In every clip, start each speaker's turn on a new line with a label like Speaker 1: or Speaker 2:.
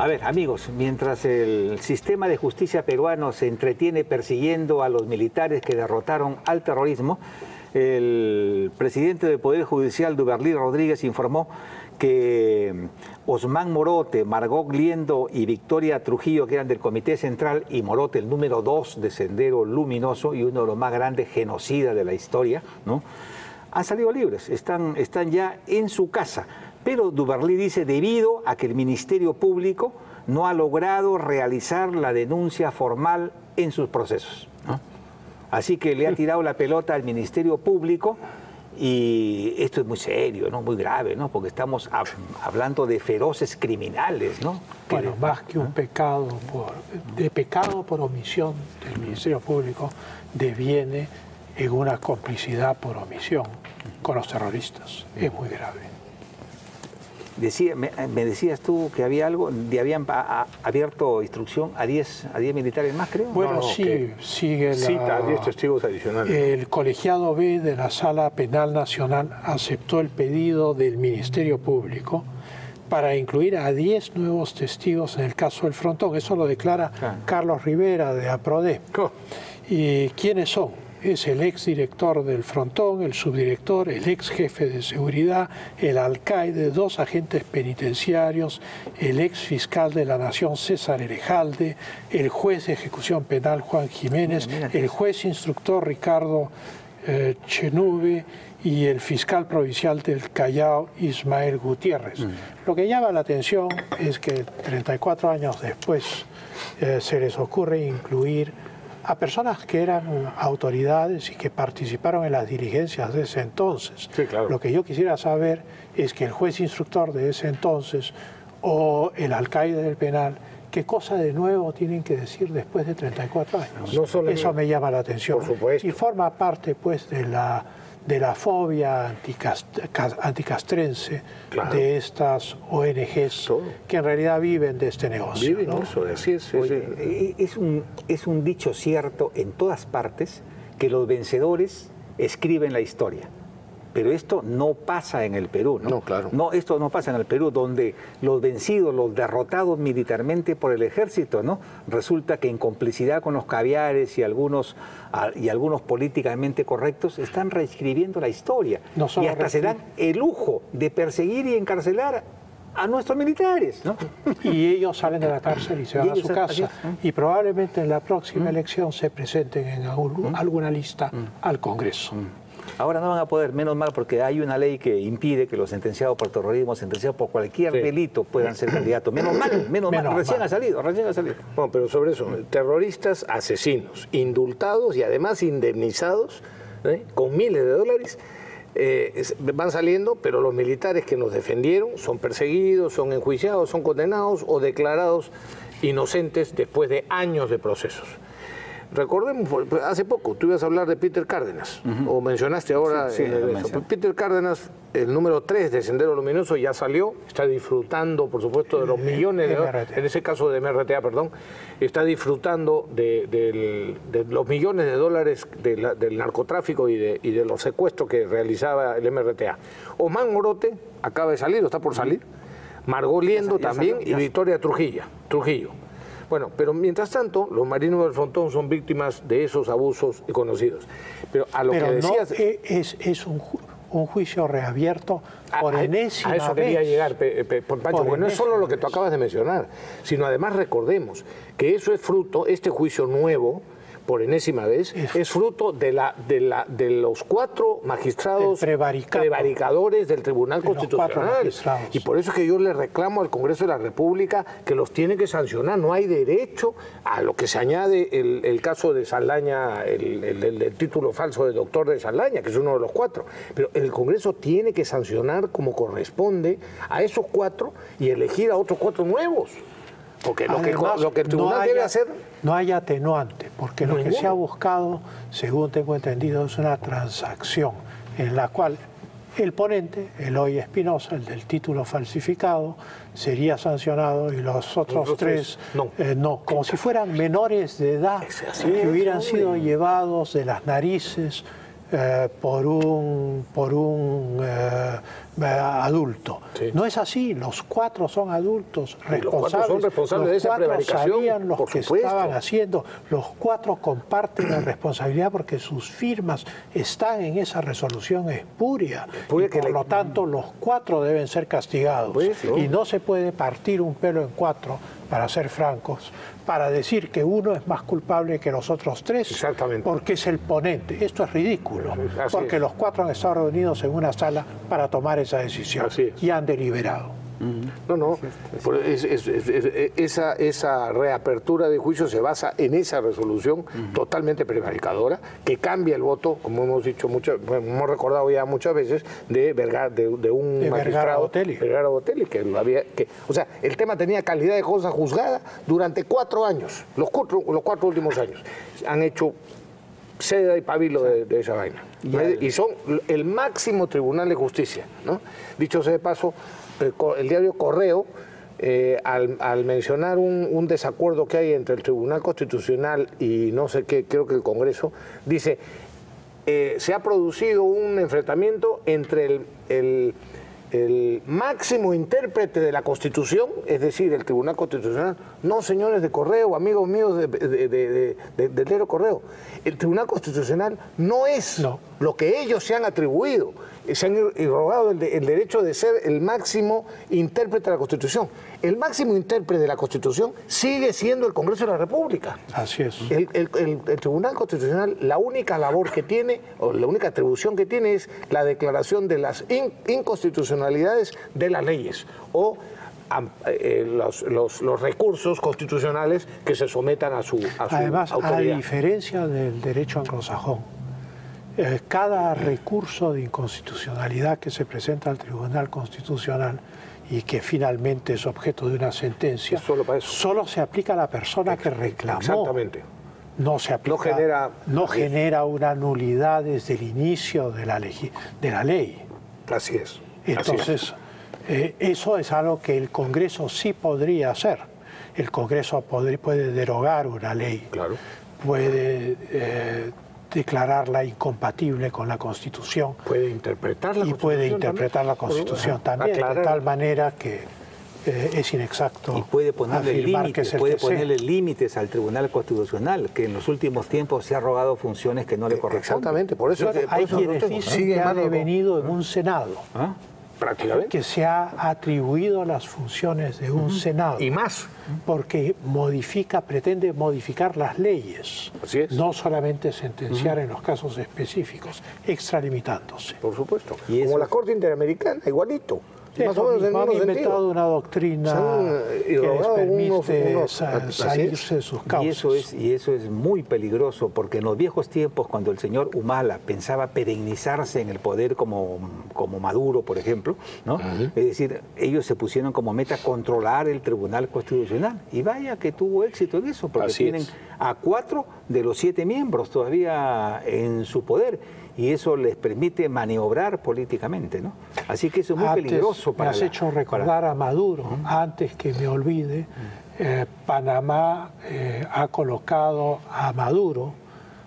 Speaker 1: A ver, amigos, mientras el sistema de justicia peruano se entretiene persiguiendo a los militares que derrotaron al terrorismo, el presidente del Poder Judicial, Duberlí Rodríguez, informó que Osman Morote, Margot Liendo y Victoria Trujillo, que eran del Comité Central, y Morote, el número 2 de Sendero Luminoso y uno de los más grandes genocidas de la historia, ¿no?, han salido libres, están ya en su casa. Pero Duberlí dice, debido a que el Ministerio Público no ha logrado realizar la denuncia formal en sus procesos, ¿no? Así que le ha tirado la pelota al Ministerio Público y esto es muy serio, ¿no?, muy grave, ¿no?, porque estamos hablando de feroces criminales, ¿no?
Speaker 2: Bueno, más que un pecado por omisión del Ministerio Público, deviene en una complicidad por omisión con los terroristas. Es muy grave.
Speaker 1: Me decías tú que había algo, habían abierto instrucción a 10 militares más, creo.
Speaker 2: Bueno, sí, sigue
Speaker 3: cita a 10 testigos adicionales.
Speaker 2: El colegiado B de la Sala Penal Nacional aceptó el pedido del Ministerio Público para incluir a 10 nuevos testigos en el caso del Frontón. Eso lo declara Carlos Rivera de APRODE. ¿Y quiénes son? Es el exdirector del Frontón, el subdirector, el ex jefe de seguridad, el alcaide, 2 agentes penitenciarios, el ex fiscal de la Nación César Erejalde, el juez de ejecución penal Juan Jiménez, el juez instructor Ricardo Chenube y el fiscal provincial del Callao Ismael Gutiérrez. Lo que llama la atención es que 34 años después se les ocurre incluir a personas que eran autoridades y que participaron en las diligencias de ese entonces.
Speaker 3: Sí, claro.
Speaker 2: Lo que yo quisiera saber es que el juez instructor de ese entonces o el alcaide del penal, ¿qué cosa de nuevo tienen que decir después de 34 años?
Speaker 3: No solo
Speaker 2: eso me llama la atención.
Speaker 3: Por supuesto.
Speaker 2: Y forma parte, pues, de la fobia anticastrense, claro, de estas ONGs que en realidad viven de este negocio.
Speaker 3: Viven, ¿no? Eso, así es.
Speaker 1: Oye, es un dicho cierto en todas partes que los vencedores escriben la historia. Pero esto no pasa en el Perú, ¿no?
Speaker 3: No, claro.
Speaker 1: No, esto no pasa en el Perú, donde los vencidos, los derrotados militarmente por el ejército, ¿no?, resulta que en complicidad con los caviares y algunos políticamente correctos están reescribiendo la historia.
Speaker 2: No solo
Speaker 1: y hasta se dan el lujo de perseguir y encarcelar a nuestros militares, ¿no?
Speaker 2: Y ellos salen de la cárcel y se van a su casa. Y probablemente en la próxima elección se presenten en alguna lista al Congreso.
Speaker 1: Ahora no van a poder, menos mal, porque hay una ley que impide que los sentenciados por terrorismo, sentenciados por cualquier delito, puedan ser candidatos. Menos mal, recién ha salido.
Speaker 3: Bueno, pero sobre eso, terroristas asesinos, indultados y además indemnizados, con miles de dólares, van saliendo, pero los militares que nos defendieron son perseguidos, son enjuiciados, son condenados o declarados inocentes después de años de procesos. Recordemos, hace poco tú ibas a hablar de Peter Cárdenas, o mencionaste ahora Peter Cárdenas, el número 3 de Sendero Luminoso, ya salió, está disfrutando, por supuesto, de los millones de dólares, en ese caso de MRTA, perdón, está disfrutando de los millones de dólares del narcotráfico y de los secuestros que realizaba el MRTA. Osman Morote acaba de salir, o está por salir, Margot Liendo también, y Victoria Trujillo. Bueno, pero mientras tanto, los marinos del Frontón son víctimas de esos abusos conocidos. Pero a lo que decías...
Speaker 2: No es un juicio reabierto por enésima vez.
Speaker 3: A eso quería llegar, Pancho, porque no es solo lo que tú acabas de mencionar, sino además recordemos que eso es fruto, este juicio nuevo, por enésima vez, es fruto de los 4 magistrados prevaricadores del Tribunal Constitucional. Y por eso es que yo le reclamo al Congreso de la República que los tiene que sancionar. No hay derecho a lo que se añade el caso de Saldaña, el título falso de doctor de Saldaña, que es uno de los 4. Pero el Congreso tiene que sancionar como corresponde a esos 4 y elegir a otros 4 nuevos. Porque además, lo que el tribunal debe hacer...
Speaker 2: No hay atenuante, porque lo que se ha buscado, según tengo entendido, es una transacción en la cual el ponente, Eloy Espinosa, el del título falsificado, sería sancionado y los otros 3 no, como si fueran menores de edad que hubieran sido llevados de las narices por un adulto.
Speaker 3: Sí.
Speaker 2: No es así, los 4 son adultos responsables.
Speaker 3: Los 4 son responsables de esa prevaricación,
Speaker 2: sabían lo
Speaker 3: por
Speaker 2: que
Speaker 3: supuesto.
Speaker 2: estaban haciendo. Los 4 comparten la responsabilidad porque sus firmas están en esa resolución espuria. Y por lo tanto, los 4 deben ser castigados.
Speaker 3: Pues, ¿no?
Speaker 2: Y no se puede partir un pelo en 4, para ser francos, para decir que uno es más culpable que los otros 3.
Speaker 3: Exactamente.
Speaker 2: Porque es el ponente. Esto es ridículo.
Speaker 3: Así
Speaker 2: Porque
Speaker 3: es.
Speaker 2: los 4 han estado reunidos en una sala para tomar esa decisión.
Speaker 3: Así es.
Speaker 2: Y han deliberado.
Speaker 3: No. Esa reapertura de juicio se basa en esa resolución totalmente prevaricadora que cambia el voto, como hemos dicho hemos recordado ya muchas veces, de un magistrado, Vergara Botelli, o sea, el tema tenía calidad de cosa juzgada durante 4 años, los 4 últimos años. Han hecho seda y pabilo de esa vaina. Y son el máximo tribunal de justicia, ¿no? Dicho sea de paso, el diario Correo, al mencionar un desacuerdo que hay entre el Tribunal Constitucional y no sé qué, creo que el Congreso, dice, se ha producido un enfrentamiento entre el máximo intérprete de la Constitución, es decir, el Tribunal Constitucional. No, señores de Correo, amigos míos del diario Correo, el Tribunal Constitucional no es lo que ellos se han atribuido. Se han irrogado el derecho de ser el máximo intérprete de la Constitución. El máximo intérprete de la Constitución sigue siendo el Congreso de la República.
Speaker 2: Así es.
Speaker 3: El Tribunal Constitucional, la única labor que tiene, o la única atribución que tiene, es la declaración de las inconstitucionalidades de las leyes, o los recursos constitucionales que se sometan a su
Speaker 2: Además,
Speaker 3: autoridad.
Speaker 2: a diferencia del derecho anglosajón, cada recurso de inconstitucionalidad que se presenta al Tribunal Constitucional y que finalmente es objeto de una sentencia, solo se aplica a la persona que reclamó.
Speaker 3: Exactamente.
Speaker 2: No se aplica, no genera una nulidad desde el inicio de la ley.
Speaker 3: Así es.
Speaker 2: Entonces, eso es algo que el Congreso sí podría hacer. El Congreso puede derogar una ley,
Speaker 3: claro,
Speaker 2: puede declararla incompatible con la Constitución.
Speaker 3: Puede interpretar la Constitución.
Speaker 2: Y puede interpretar la Constitución también, de tal manera que es inexacto.
Speaker 1: Y puede ponerle límites al Tribunal Constitucional, que en los últimos tiempos se ha rogado funciones que no le corresponden.
Speaker 3: Exactamente, por eso
Speaker 2: hay quienes dicen que ha devenido en un Senado.
Speaker 3: Prácticamente.
Speaker 2: Que se ha atribuido las funciones de un Senado.
Speaker 3: Y más.
Speaker 2: Porque pretende modificar las leyes.
Speaker 3: Así es.
Speaker 2: No solamente sentenciar en los casos específicos, extralimitándose.
Speaker 3: Por supuesto. Como la Corte Interamericana, igualito.
Speaker 2: Más o menos en el mismo sentido. Han inventado una doctrina que les permite salirse de sus causas.
Speaker 1: Y eso es muy peligroso, porque en los viejos tiempos, cuando el señor Humala pensaba perennizarse en el poder como Maduro, por ejemplo, ¿no? Es decir, ellos se pusieron como meta controlar el Tribunal Constitucional. Y vaya que tuvo éxito en eso, porque tienen a 4 de los 7 miembros todavía en su poder. Y eso les permite maniobrar políticamente, ¿no? Así que eso es muy peligroso para...
Speaker 2: Me has hecho recordar a Maduro. Antes que me olvide, Panamá ha colocado a Maduro,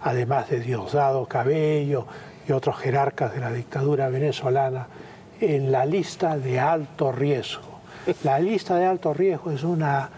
Speaker 2: además de Diosdado Cabello y otros jerarcas de la dictadura venezolana, en la lista de alto riesgo. La lista de alto riesgo es una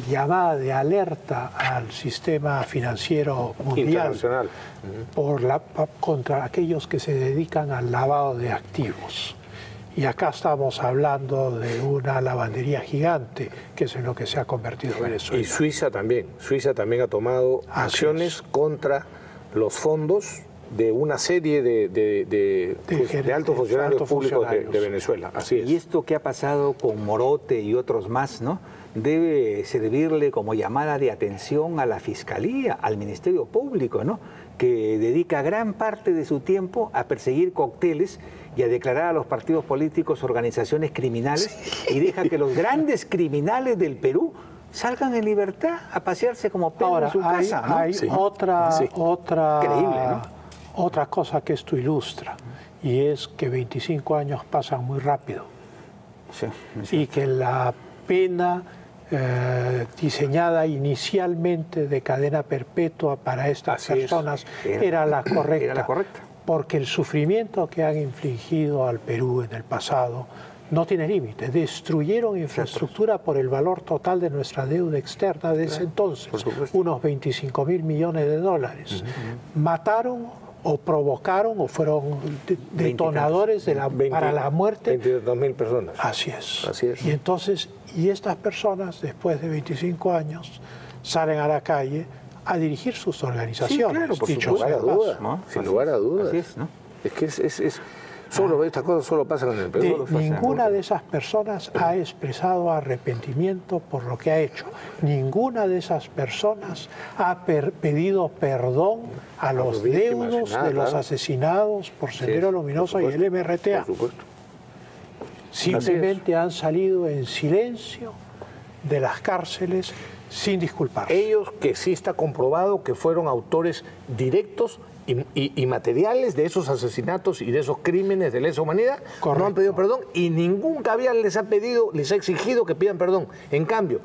Speaker 2: llamada de alerta al sistema financiero mundial contra aquellos que se dedican al lavado de activos. Y acá estamos hablando de una lavandería gigante, que es en lo que se ha convertido Venezuela.
Speaker 3: Y Suiza también ha tomado acciones contra los fondos de una serie de altos funcionarios públicos de Venezuela. Así es.
Speaker 1: Y esto que ha pasado con Morote y otros más, ¿no?, debe servirle como llamada de atención a la Fiscalía, al Ministerio Público, ¿no?, que dedica gran parte de su tiempo a perseguir cócteles y a declarar a los partidos políticos organizaciones criminales, y deja que los grandes criminales del Perú salgan en libertad a pasearse como perros en su casa, ¿no?
Speaker 2: Hay otra cosa que esto ilustra, y es que 25 años pasan muy rápido. Y que la pena diseñada inicialmente de cadena perpetua para estas personas era la correcta.
Speaker 1: Era la correcta.
Speaker 2: Porque el sufrimiento que han infligido al Perú en el pasado no tiene límite. Destruyeron infraestructura por el valor total de nuestra deuda externa de ese entonces, unos 25.000 millones de dólares. Mataron o provocaron o fueron detonadores para la muerte.
Speaker 3: 22.000 personas.
Speaker 2: Así es.
Speaker 3: Así es.
Speaker 2: Y entonces, estas personas, después de 25 años, salen a la calle a dirigir sus organizaciones.
Speaker 1: Sí, claro,
Speaker 3: sin lugar a dudas, ¿no? Sin lugar a dudas.
Speaker 1: Así es, ¿no?
Speaker 3: Es que solo estas cosas solo pasan en el Perú.
Speaker 2: Ninguna de esas personas ha expresado arrepentimiento por lo que ha hecho. Ninguna de esas personas ha pedido perdón a los deudos de los asesinados por Sendero Luminoso y el MRTA.
Speaker 3: Por supuesto.
Speaker 2: Simplemente han salido en silencio de las cárceles sin disculparse.
Speaker 3: Ellos, que sí está comprobado que fueron autores directos y materiales de esos asesinatos y de esos crímenes de lesa humanidad, no han pedido perdón y ningún caviar les ha exigido que pidan perdón. En cambio,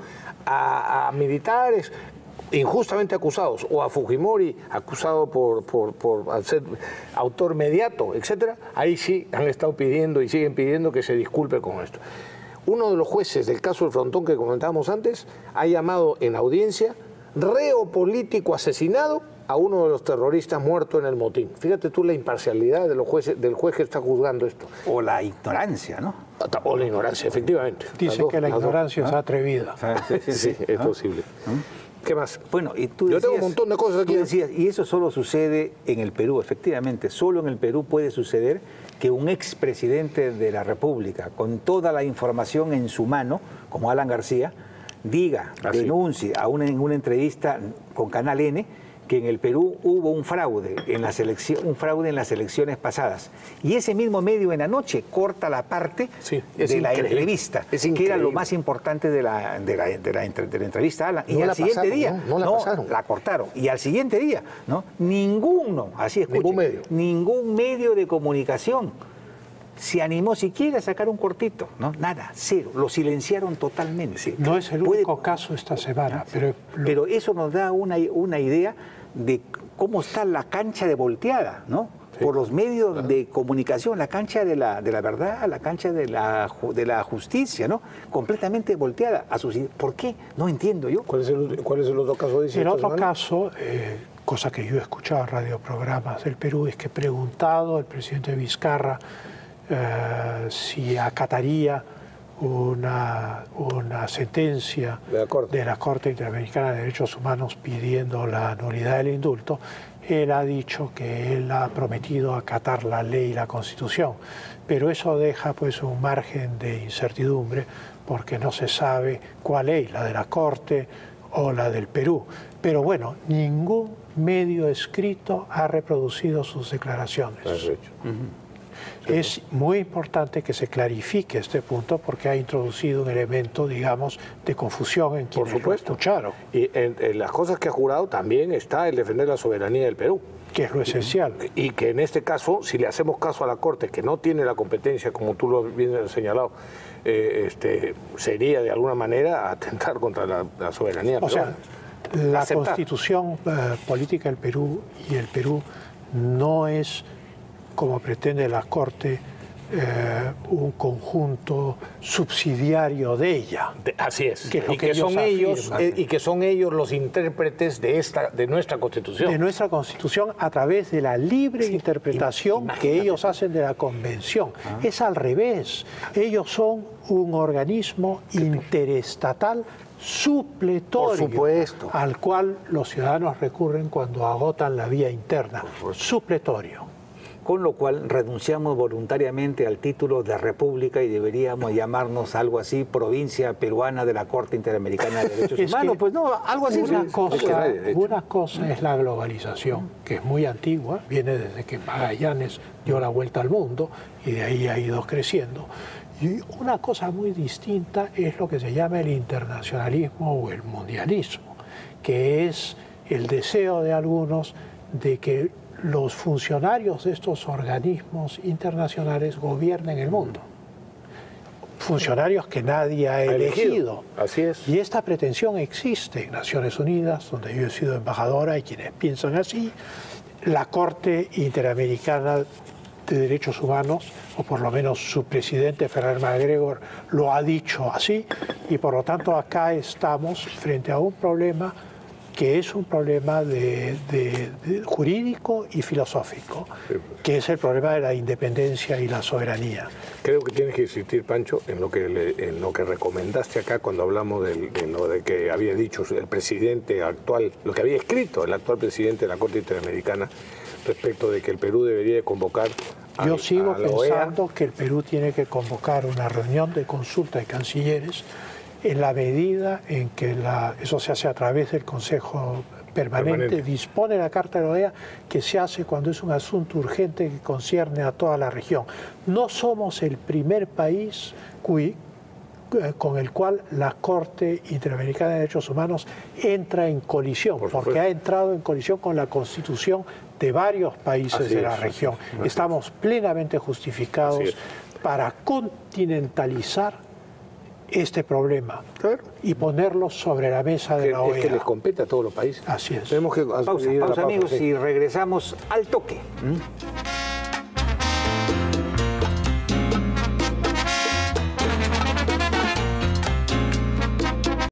Speaker 3: a militares injustamente acusados o a Fujimori acusado por ser autor mediato, etcétera, ahí sí han estado pidiendo y siguen pidiendo que se disculpe con esto. Uno de los jueces del caso del Frontón que comentábamos antes ha llamado en audiencia reo político asesinado a uno de los terroristas muertos en el motín. Fíjate tú la imparcialidad de los jueces, del juez que está juzgando esto.
Speaker 1: O la ignorancia, ¿no?
Speaker 3: O la ignorancia, efectivamente.
Speaker 2: Dice que la ignorancia es atrevida.
Speaker 3: Sí, es posible. ¿Qué más?
Speaker 1: Bueno, y tú decías,
Speaker 3: yo tengo un montón de cosas aquí.
Speaker 1: Tú decías, y eso solo sucede en el Perú, efectivamente. Solo en el Perú puede suceder que un expresidente de la República, con toda la información en su mano, como Alan García, diga, denuncie en una entrevista con Canal N, que en el Perú hubo un fraude en las elecciones pasadas. Y ese mismo medio en la noche corta la parte de la entrevista, que era lo más importante de la entrevista a Alan. Y al siguiente día, la cortaron. Y al siguiente día, ningún medio de comunicación se animó siquiera a sacar un cortito, nada, cero, lo silenciaron totalmente.
Speaker 2: No es el único caso esta semana,
Speaker 1: pero eso nos da una idea de cómo está la cancha de volteada, por los medios de comunicación, la cancha de la verdad, la cancha de la justicia, completamente volteada. ¿Por qué? No entiendo yo.
Speaker 3: ¿Cuál es el otro caso?
Speaker 2: El otro caso, cosa que yo he escuchado en radioprogramas del Perú, es que preguntado el presidente Vizcarra si acataría una sentencia de la Corte Interamericana de Derechos Humanos pidiendo la nulidad del indulto, él ha dicho que él ha prometido acatar la ley y la Constitución, pero eso deja pues un margen de incertidumbre porque no se sabe cuál ley, la de la Corte o la del Perú. Pero bueno, ningún medio escrito ha reproducido sus declaraciones. Es muy importante que se clarifique este punto porque ha introducido un elemento, digamos, de confusión en quienes lo escucharon.
Speaker 3: Y en las cosas que ha jurado también está el defender la soberanía del Perú.
Speaker 2: Que es lo esencial.
Speaker 3: Y que en este caso, si le hacemos caso a la Corte, que no tiene la competencia, como tú lo bien has señalado, sería de alguna manera atentar contra la soberanía peruana.
Speaker 2: O sea, la Constitución política del Perú y el Perú no es, como pretende la Corte, un conjunto subsidiario de ella.
Speaker 3: Así es. Y que son ellos los intérpretes de nuestra Constitución.
Speaker 2: De nuestra Constitución a través de la libre interpretación que ellos hacen de la Convención. Es al revés. Ellos son un organismo interestatal supletorio, al cual los ciudadanos recurren cuando agotan la vía interna. Supletorio.
Speaker 1: Con lo cual renunciamos voluntariamente al título de república y deberíamos llamarnos algo así, provincia peruana de la Corte Interamericana de Derechos Humanos. Pues no, algo así.
Speaker 2: Una cosa es la globalización, que es muy antigua, viene desde que Magallanes dio la vuelta al mundo y de ahí ha ido creciendo. Y una cosa muy distinta es lo que se llama el internacionalismo o el mundialismo, que es el deseo de algunos de que los funcionarios de estos organismos internacionales gobiernen el mundo. funcionarios que nadie ha elegido.
Speaker 3: Así es.
Speaker 2: Y esta pretensión existe en Naciones Unidas, donde yo he sido embajadora, hay quienes piensan así. La Corte Interamericana de Derechos Humanos, o por lo menos su presidente, Ferrer MacGregor, lo ha dicho así, y por lo tanto acá estamos frente a un problema que es un problema jurídico y filosófico, que es el problema de la independencia y la soberanía.
Speaker 3: Creo que tienes que insistir, Pancho, en lo que recomendaste acá cuando hablamos de lo de que había dicho el presidente actual, lo que había escrito el actual presidente de la Corte Interamericana respecto de que el Perú debería convocar
Speaker 2: Yo sigo pensando que el Perú tiene que convocar una reunión de consulta de cancilleres en la medida en que eso se hace a través del Consejo Permanente, dispone la Carta de la OEA, que se hace cuando es un asunto urgente que concierne a toda la región. No somos el primer país con el cual la Corte Interamericana de Derechos Humanos entra en colisión, porque ha entrado en colisión con la Constitución de varios países de la región. Estamos plenamente justificados para continentalizar este problema y ponerlo sobre la mesa de la OEA.
Speaker 3: Es que les compete a todos los países.
Speaker 2: Así es.
Speaker 1: Tenemos que pausa amigos, y regresamos al toque.